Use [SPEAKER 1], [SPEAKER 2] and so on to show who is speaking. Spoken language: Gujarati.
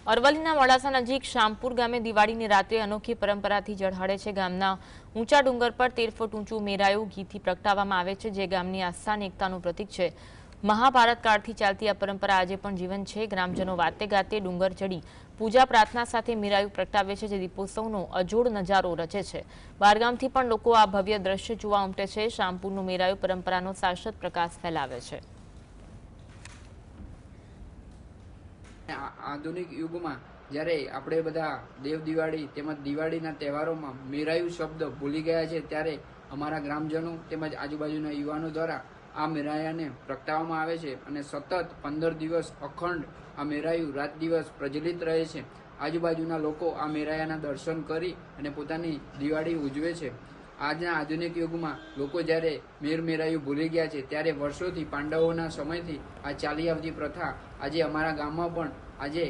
[SPEAKER 1] અરવલ્લીના મોડાસા નજીક શામપુર ગામે દિવાળીની રાત્રે અનોખી પરંપરાથી ઝળહળે છે। ગામના ઊંચા ડુંગર પર 13 ફૂટ ઊંચું મેરાયું ઘીથી પ્રગટાવવામાં આવે છે, જે ગામની આસ્થા અને એકતાનું પ્રતીક છે। મહાભારત કાળથી ચાલતી આ પરંપરા આજે પણ જીવંત છે। ગ્રામજનો વાતે ગાતે ડુંગર ચડી પૂજા પ્રાર્થના સાથે મેરાયું પ્રગટાવે છે, જે દીપોત્સવનો અજોડ નજારો રચે છે। બહારગામથી પણ લોકો આ ભવ્ય દ્રશ્ય જોવા ઉમટે છે। શામપુરનું મેરાયું પરંપરાનો શાશ્વત પ્રકાશ ફેલાવે છે।
[SPEAKER 2] આધુનિક યુગમાં જ્યારે આપણે બધા દેવ દિવાળી તેમજ દિવાળીના તહેવારોમાં મેરાયું શબ્દ ભૂલી ગયા છે, ત્યારે અમારા ગ્રામજનો તેમજ આજુબાજુના યુવાનો દ્વારા આ મેરાયાને પ્રગટાવવામાં આવે છે અને સતત 15 દિવસ અખંડ આ મેરાયું રાત દિવસ પ્રજ્વલિત રહે છે। આજુબાજુના લોકો આ મેરાયાના દર્શન કરી અને પોતાની દિવાળી ઉજવે છે। આજના આધુનિક યુગમાં લોકો જ્યારે મેરાયું ભૂલી ગયા છે, ત્યારે વર્ષોથી પાંડવોના સમયથી આ ચાલી આવતી પ્રથા આજે અમારા ગામમાં પણ આજે